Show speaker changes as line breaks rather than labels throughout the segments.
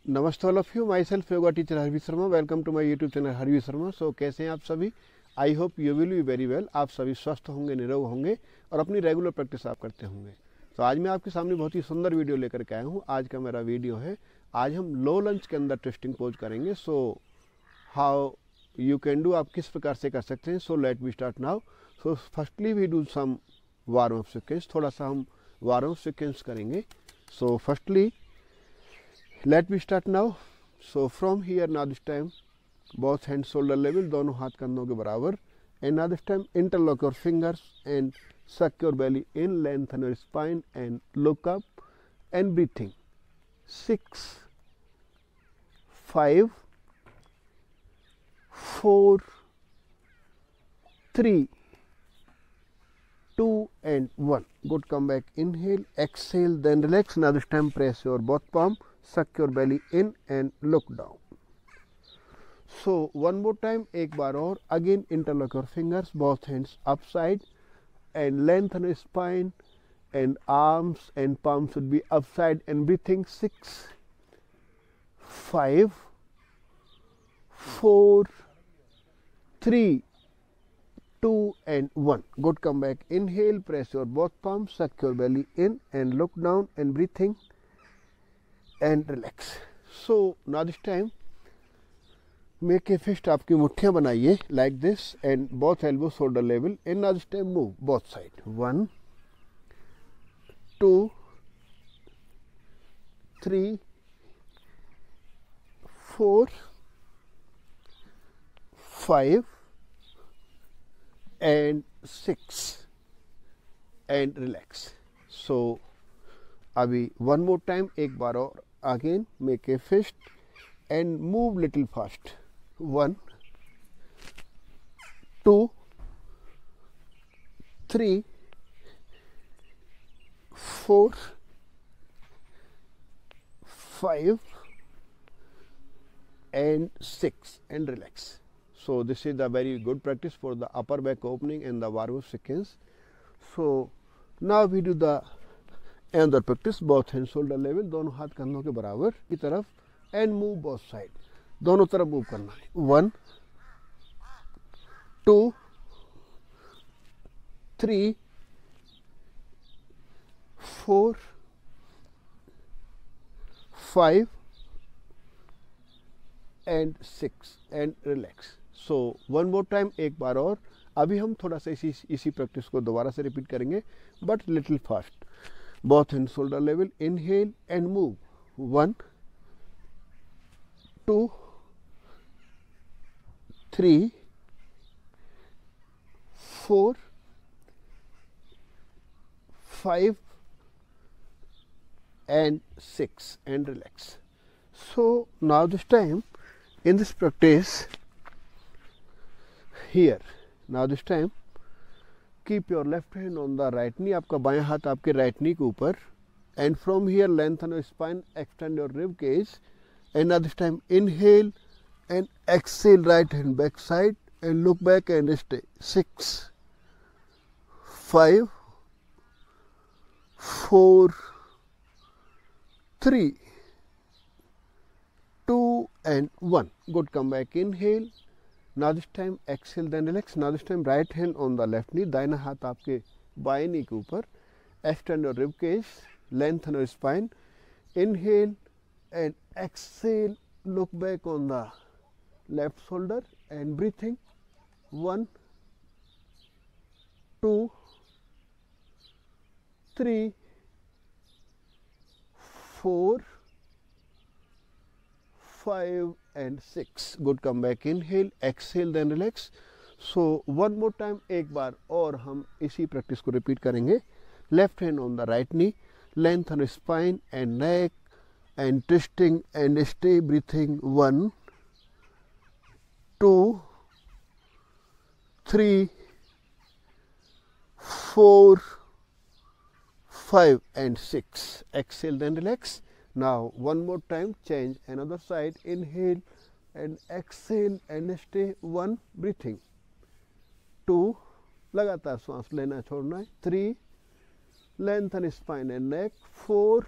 नमस्ते all of you, myself yoga teacher Harvi Sharma. Welcome to my YouTube channel Harvi Sharma. So कैसे हैं आप सभी? I hope you will be very well. आप सभी स्वस्थ होंगे, निरोग होंगे और अपनी रेगुलर प्रैक्टिस आप करते होंगे। तो आज मैं आपके सामने बहुत ही सुंदर वीडियो लेकर के आया हूँ। आज का मेरा वीडियो है, आज हम लो लंच के अंदर ट्विस्टिंग पोज करेंगे। So how you can do, आप किस प्रकार से कर सकते हैं। So let we start now. So firstly we do some warm up sequence, थोड़ा सा हम वार्म अप सीक्वेंस करेंगे। So firstly let me start now. So from here, now this time both hands shoulder level, दोनों हाथ कंधों के बराबर, and now this time interlock your fingers and suck your belly in, lengthen your spine and look up and breathing. 6 5 4 3 2 and 1. Good. Come back, inhale, exhale, then relax. Now this time press your both palm, suck your belly in and look down. So one more time, एक बार और, again interlock your fingers, both hands upside and lengthen your spine and arms and palms should be upside and breathing. 6 5 4 3 2 and 1. Good. Come back, inhale, press your both palms, suck your belly in and look down and breathing and relax. So now this time make a fist, आपकी मुट्ठियां बनाइए like this and both elbows shoulder level, and now this time move both side. 1 2 3 4 5 and 6 and relax. So अभी one more time, एक बार और, again make a fist and move little fast. 1 2 3 4 5 and 6 and relax. So this is the very good practice for the upper back opening and the warm up sequence. So now we do the another practice, both hands shoulder level, दोनों हाथ कंधों के बराबर की तरफ, and move both side, दोनों तरफ move करना है. 1 2 3 4 5 and 6 and relax. So one more time, एक बार और. अभी हम थोड़ा सा इसी प्रैक्टिस को दोबारा से रिपीट करेंगे, but little fast. Both hands shoulder level, inhale and move. 1 2 3 4 5 and 6 and relax. So now this time in this practice here, now this time keep your left hand on the right knee, आपका बायां हाथ आपके right knee के ऊपर, and from here lengthen your spine, extend your rib cage, and now this time inhale and exhale, right hand back side and look back and stay. 6 5 4 3 2 and 1. Good. Come back, inhale. Now this time exhale, then relax. Now this time right hand on the left knee, दाहिना हाथ आपके बाएं नी के ऊपर, extend your rib cage, lengthen your spine, inhale and exhale, look back on the left shoulder and breathing. 1 2 3 4 5 and 6. Good. Come back, inhale, exhale, then relax. So one more time, एक बार और हम इसी प्रैक्टिस को repeat करेंगे. Left hand on the right knee, lengthen spine and neck and twisting and stay breathing. 1 2 3 4 5 and 6. Exhale, then relax. Now one more time, change another side, inhale and exhale and stay. 1 breathing. 2 लगातार सांस लेना छोड़ना है. 3 lengthen spine and neck. 4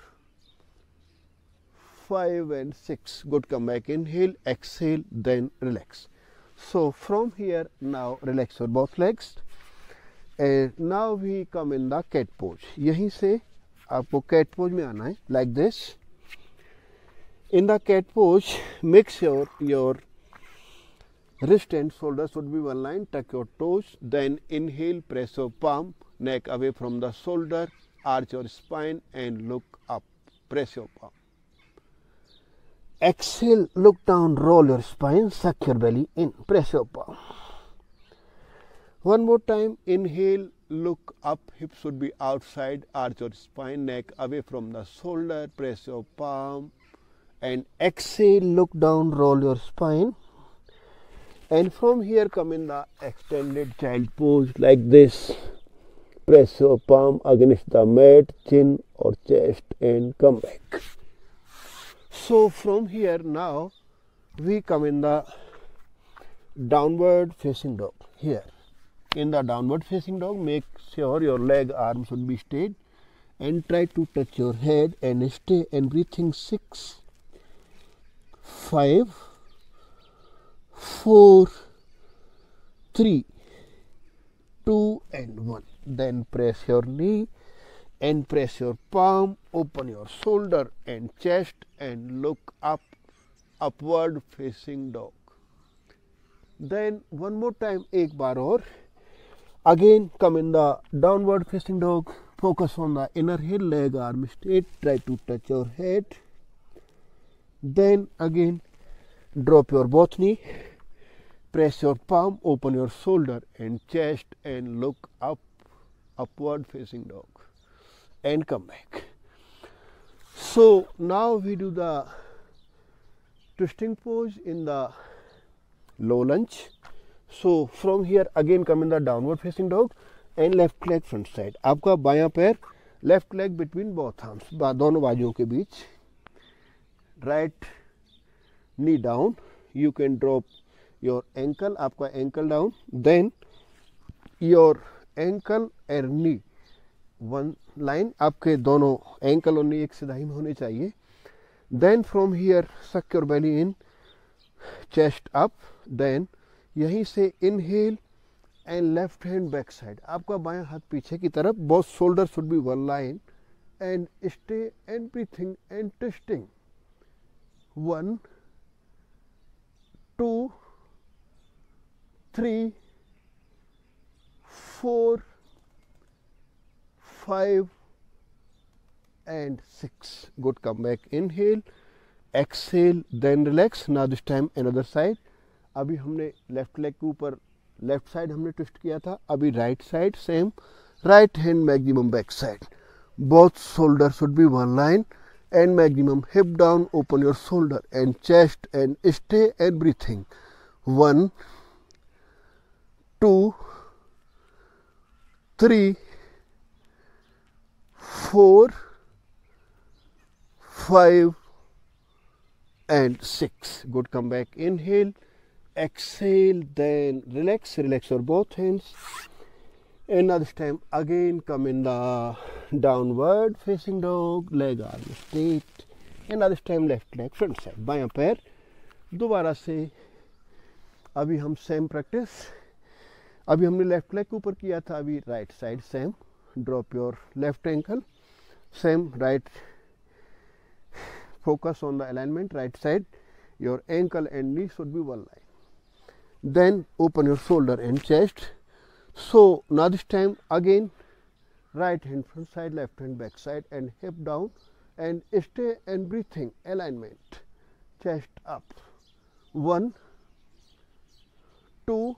5 and 6. Good, come back, inhale, exhale, then relax. So from here now relax your both legs. And now we come in the cat pose. यहीं से आपको cat pose में आना है, like this. In the cat pose, make sure your wrist and shoulders should be one line. Tuck your toes. Then inhale, press your palm, neck away from the shoulder, arch your spine and look up. Press your palm. Exhale, look down, roll your spine, suck your belly in. Press your palm. One more time. Inhale, look up, hips should be outside, arch your spine, neck away from the shoulder, press your palm. And exhale, look down, roll your spine. And from here come in the extended child pose like this. Press your palm against the mat, chin or chest and come back. So from here now we come in the downward facing dog. Here in the downward facing dog, make sure your leg arm should be straight and try to touch your head and stay and breathing. 6, 5, 4, 3, 2 and 1. Then press your knee and press your palm, open your shoulder and chest and look up, upward facing dog. Then one more time, एक बार और. Again come in the downward facing dog. Focus on the inner heel, leg arm straight, try to touch your head. Then again drop your both knee, press your palm, open your shoulder and chest and look up, upward facing dog and come back. So now we do the twisting pose in the low lunge. So from here again come in the downward facing dog and left leg front side. आपका बायां पैर left leg between both arms, दोनों बाजुओं के बीच. Right knee down. You can drop your ankle, आपका ankle down. Then your ankle and knee one line. आपके दोनों ankle और knee एक सिधाई में होने चाहिए. Then from here suck your belly in, chest up. Then यहीं से inhale and left hand back side. आपका बायां हाथ पीछे की तरफ. Both shoulders should be one line and stay and breathing and twisting. 1, 2, 3, 4, 5 and 6. Good, come back, inhale, exhale, then relax. Now this time another side. अभी हमने left leg के ऊपर लेफ्ट साइड हमने ट्विस्ट किया था. अभी right side same. Right hand maximum back side. Both shoulder should be one line and maximum hip down. Open your shoulder and chest and stay and breathing. 1, 2, 3, 4, 5 and 6. Good, come back, inhale, exhale, then relax. Relax your both hands. And now this time again come in the downward facing dog, leg arm straight. And now this time left leg front side, बायां पैर. दोबारा से अभी हम same practice. अभी हमने left leg के ऊपर किया था. अभी right side same. Drop your left ankle, same right. Focus on the alignment, right side. Your ankle and knee should be one line. Then open your shoulder and chest. So now this time again right hand front side, left hand back side and hip down and stay and breathing. Alignment, chest up. 1, 2,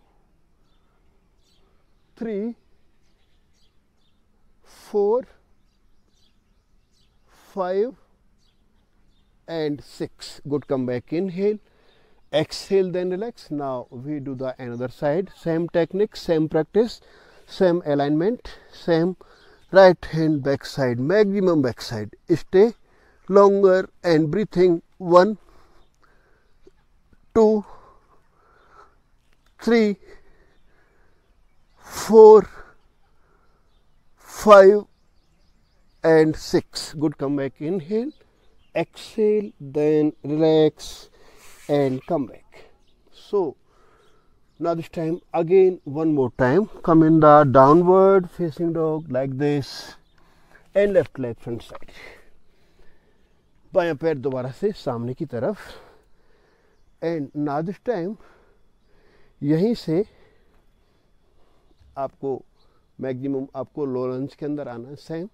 3, 4, 5 and 6. Good, come back, inhale, exhale, then relax. Now we do the another side. Same technique, same practice, same alignment, same right hand back side, maximum back side. Stay longer and breathing. 1, 2, 3, 4, 5 and 6. Good, come back, inhale, exhale, then relax and come back. So now this time again one more time, come in the downward facing dog like this and left leg front side. बायां पैर दोबारा से सामने की तरफ and now this time यहीं से आपको मैक्सिमम आपको लो लंज के अंदर आना है same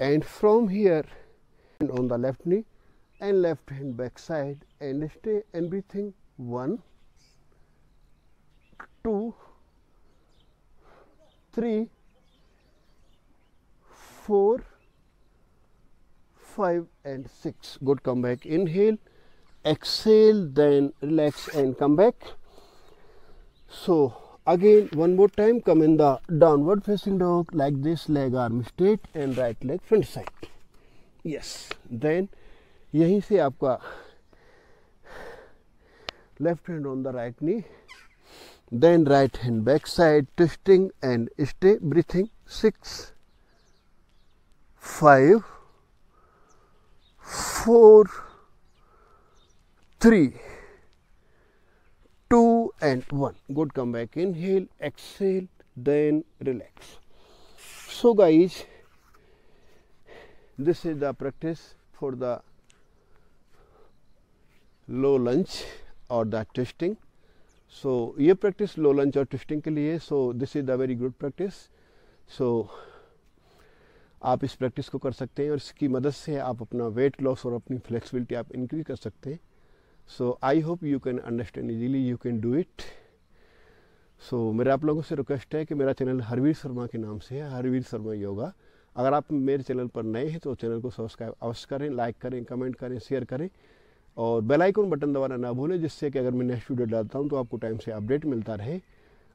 and from here and on the left knee and left hand back side and stay and breathing 1 2 3 4 5 and 6. Good, come back, inhale, exhale, then relax and come back. So again one more time, come in the downward facing dog like this, leg arm straight and right leg front side. Yes, then यहीं से आपका left hand on the right knee, then right hand back side, twisting and stay, breathing 6 5 4 3 2 and 1. Good, come back, inhale, exhale, then relax. So guys, this is the practice for the low lunge or the twisting. So ये practice low lunge और twisting के लिए. So this is the very good practice. So आप इस practice को कर सकते हैं और इसकी मदद से आप अपना वेट लॉस और अपनी फ्लेक्सिबिलिटी आप इंक्रीज कर सकते हैं. So I hope you can understand easily, you can do it. So मेरा आप लोगों से रिक्वेस्ट है कि मेरा चैनल हरवीर शर्मा के नाम से है, हरवीर शर्मा योगा. अगर आप मेरे चैनल पर नए हैं तो चैनल को सब्सक्राइब अवश्य करें, लाइक करें, कमेंट करें, शेयर करें और बेल आइकन बटन दबाना ना भूलें, जिससे कि अगर मैं नेक्स्ट वीडियो डालता हूँ तो आपको टाइम से अपडेट मिलता रहे.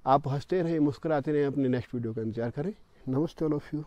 आप हंसते रहें, मुस्कुराते रहें, अपने नेक्स्ट वीडियो का इंतजार करें. नमस्ते ऑल ऑफ यू.